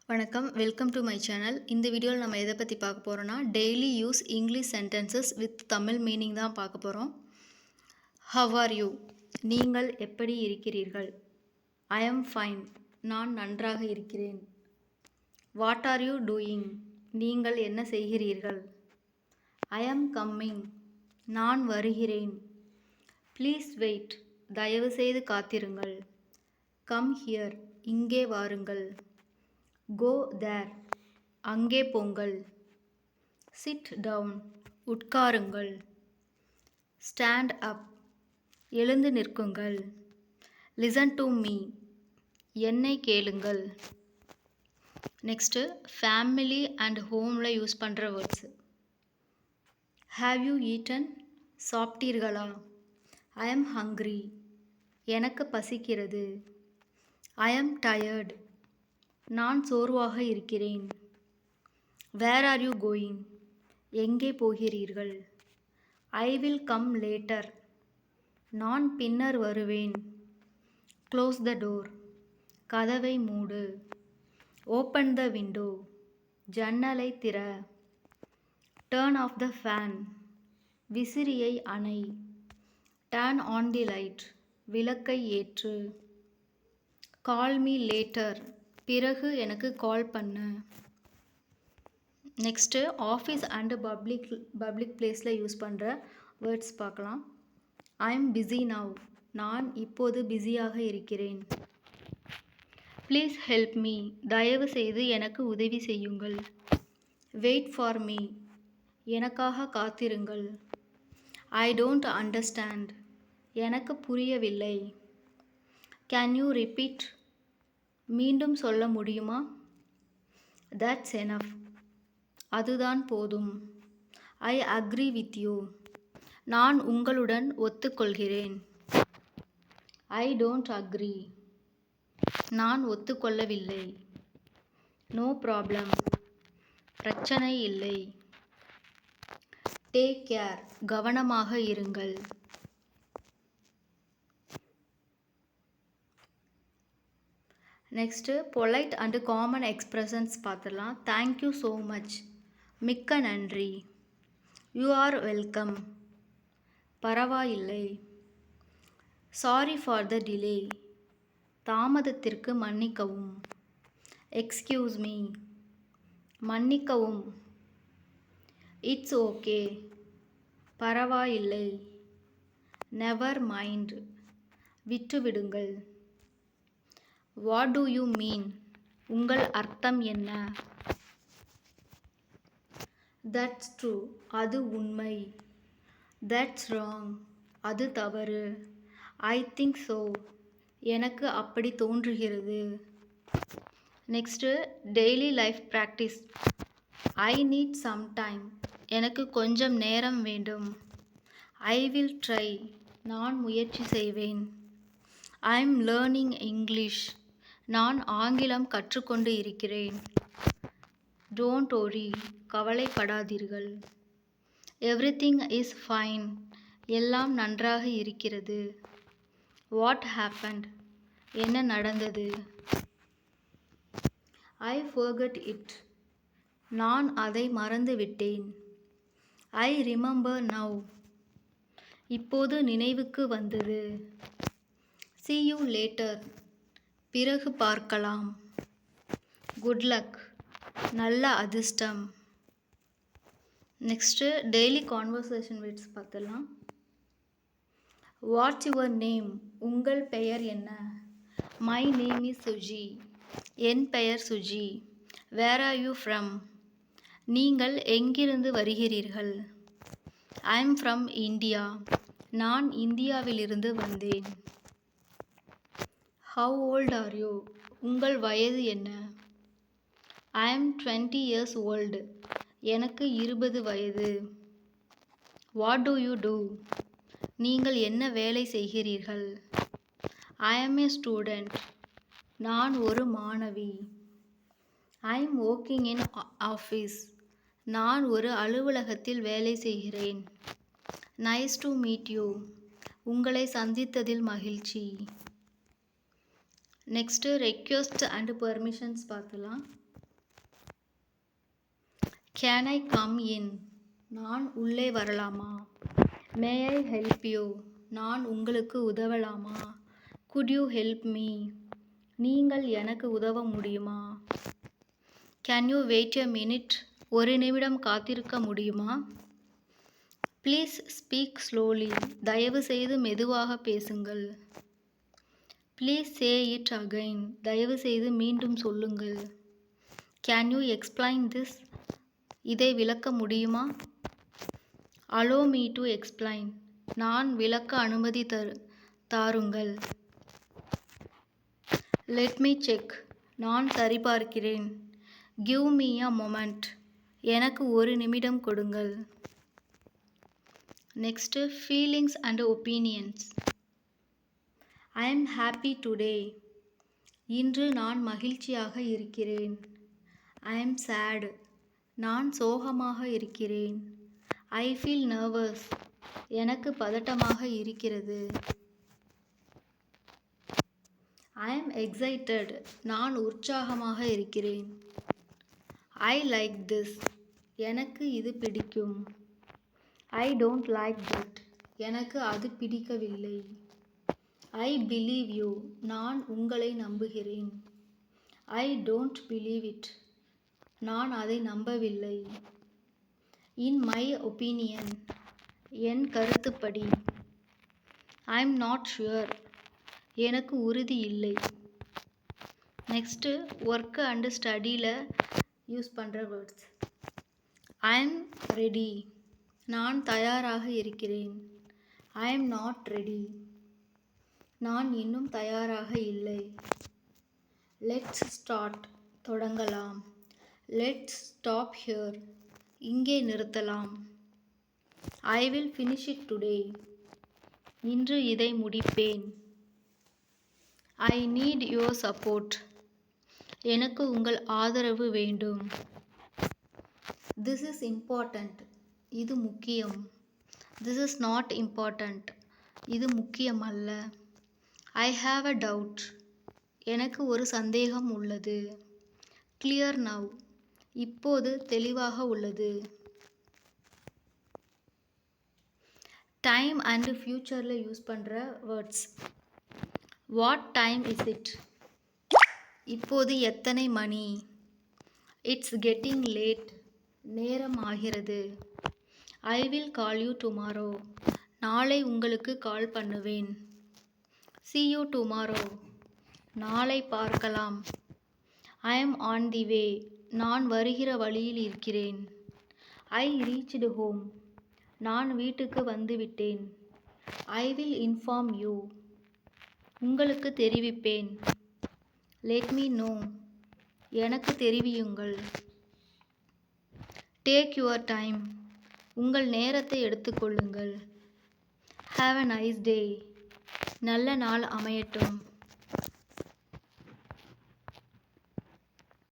வணக்கம். Welcome to my channel. இந்த வீடியோவில் நம்ம எதை பற்றி பார்க்க போகிறோன்னா daily use English sentences with Tamil meaning தான் பார்க்க போகிறோம். How are you? நீங்கள் எப்படி இருக்கிறீர்கள்? I am fine. நான் நன்றாக இருக்கிறேன். What are you doing? நீங்கள் என்ன செய்கிறீர்கள்? I am coming. நான் வருகிறேன். Please wait. தயவுசெய்து காத்திருங்கள். Come here. இங்கே வாருங்கள். Go there. அங்கே போங்கள். Sit down. உட்காருங்கள். Stand up. எழுந்து நிற்குங்கள். Listen to me. என்னை கேளுங்கள். நெக்ஸ்ட்டு ஃபேமிலி அண்ட் ஹோமில் யூஸ் பண்ணுற வேர்ட்ஸு. Have you eaten? சாப்பிட்டீர்களா? I am hungry. எனக்கு பசிக்கிறது. I am tired. நான் சோர்வாக இருக்கிறேன். Where are you going? எங்கே போகிறீர்கள்? I will come later. நான் பின்னர் வருவேன். Close the door. கதவை மூடு. Open the window. ஜன்னலை திற. Turn off the fan. விசிறியை அணை. Turn on the light. விளக்கை ஏற்று. Call me later. பிறகு எனக்கு கால் பண்ணு. நெக்ஸ்ட்டு ஆஃபீஸ் அண்டு பப்ளிக் பிளேஸில் யூஸ் பண்ணுற வேர்ட்ஸ் பார்க்கலாம். I am busy now. நான் இப்போது பிஸியாக இருக்கிறேன். Please help me. தயவு செய்து எனக்கு உதவி செய்யுங்கள். Wait for me. எனக்காக காத்திருங்கள். I don't understand. எனக்கு புரியவில்லை. Can you repeat? மீண்டும் சொல்ல முடியுமா? That's enough. அதுதான் போதும். I agree with you. நான் உங்களுடன் ஒத்துக்கொள்கிறேன். I don't agree. நான் ஒத்துக்கொள்ளவில்லை. No problem. பிரச்சனை இல்லை. Take care. கவனமாக இருங்கள். Next polite and common expressions பார்த்துடலாம். Thank you so much. மிக்க நன்றி. You are welcome. பரவாயில்லை. Sorry for the delay. தாமதத்திற்கு மன்னிக்கவும். Excuse me. மன்னிக்கவும். It's okay. பரவாயில்லை. Never mind. விட்டுவிடுங்கள். What do you mean? உங்கள் அர்த்தம் என்ன? That's true. அது உண்மை. That's wrong. அது தவறு. I think so. எனக்கு அப்படி தோன்றுகிறது. Next daily life practice. I need some time. எனக்கு கொஞ்சம் நேரம் வேண்டும். I will try. நான் முயற்சி செய்வேன். I am learning English. நான் ஆங்கிலம் கற்றுக்கொண்டு இருக்கிறேன். Don't worry. கவலைப்படாதீர்கள். Everything is fine. எல்லாம் நன்றாக இருக்கிறது. What happened? என்ன நடந்தது? I forgot it. நான் அதை மறந்துவிட்டேன். I remember now. இப்போது நினைவுக்கு வந்தது. see you later. பிறகு பார்க்கலாம். Good luck. நல்ல அதிர்ஷ்டம். நெக்ஸ்ட்டு டெய்லி கான்வர்சேஷன் வேர்ட்ஸ் பார்த்துடலாம். What's your name? உங்கள் பெயர் என்ன? My name is Suji. என் பெயர் Suji. Where are you from? நீங்கள் எங்கிருந்து வருகிறீர்கள்? I am from India. நான் இந்தியாவிலிருந்து வந்தேன். How old are you? உங்கள் வயது என்ன? I am 20 years old. எனக்கு 20 வயது. What do you do? நீங்கள் என்ன வேலை செய்கிறீர்கள்? I am a student. நான் ஒரு மாணவி. I am working in office. நான் ஒரு அலுவலகத்தில் வேலை செய்கிறேன். Nice to meet you. உங்களை சந்தித்ததில் மகிழ்ச்சி. நெக்ஸ்ட்டு ரெக்வெஸ்ட் அண்டு பெர்மிஷன்ஸ் பார்த்துலாம். Can I come in? நான் உள்ளே வரலாமா? மே ஐ ஹெல்ப் யூ? நான் உங்களுக்கு உதவலாமா? Could you help me? நீங்கள் எனக்கு உதவ முடியுமா? Can you wait a minute? ஒரு நிமிடம் காத்திருக்க முடியுமா? Please speak slowly. தயவு செய்து மெதுவாக பேசுங்கள். Please say it again. தயவு செய்து மீண்டும் சொல்லுங்கள். Can you explain this? இதை விளக்க முடியுமா? Allow me to explain. நான் விளக்க அனுமதி தாருங்கள். Let me check. நான் சரிபார்க்கிறேன். Give me a moment. எனக்கு ஒரு நிமிடம் கொடுங்கள். Next feelings and opinions. I am happy today. இன்று நான் மகிழ்ச்சியாக இருக்கிறேன். I am sad. நான் சோகமாக இருக்கிறேன். I feel nervous. எனக்கு பதட்டமாக இருக்கிறது. I am excited. நான் உற்சாகமாக இருக்கிறேன். I like this. எனக்கு இது பிடிக்கும். I don't like that. எனக்கு அது பிடிக்கவில்லை. I believe you. நான் உங்களை நம்புகிறேன். I don't believe it. நான் அதை நம்பவில்லை. In my opinion. என் கருத்துப்படி. I am not sure. எனக்கு உறுதி இல்லை. நெக்ஸ்ட்டு ஒர்க்கு அண்டு ஸ்டடியில் யூஸ் பண்ணுற வேர்ட்ஸ். I am ready. நான் தயாராக இருக்கிறேன். I am not ready. நான் இன்னும் தயாராக இல்லை. Let's start. தொடங்கலாம். Let's stop here. இங்கே நிறுத்தலாம். I will finish it today. இன்று இதை முடிப்பேன். I need your support. எனக்கு உங்கள் ஆதரவு வேண்டும். This is important. இது முக்கியம். This is not important. இது முக்கியமல்ல. I have a doubt. எனக்கு ஒரு சந்தேகம் உள்ளது. Clear now. இப்போது தெளிவாக உள்ளது. டைம் அண்டு ஃப்யூச்சரில் யூஸ் பண்ணுற words. What time is it? இப்போது எத்தனை மணி? It's getting late. நேரம் ஆகிறது. I will call you tomorrow. நாளை உங்களுக்கு கால் பண்ணுவேன். see you tomorrow. நாளை பார்க்கலாம். I am on the way. நான் வருகிற வழியில் இருக்கிறேன். I reached home. நான் வீட்டுக்கு வந்துவிட்டேன். I will inform you. உங்களுக்கு தெரிவிப்பேன். Let me no. எனக்கு தெரிவியுங்கள். Take your time. உங்கள் நேரத்தை எடுத்துக்கொள்ளுங்கள். Have a nice day. நல்ல நாள் அமையட்டும்.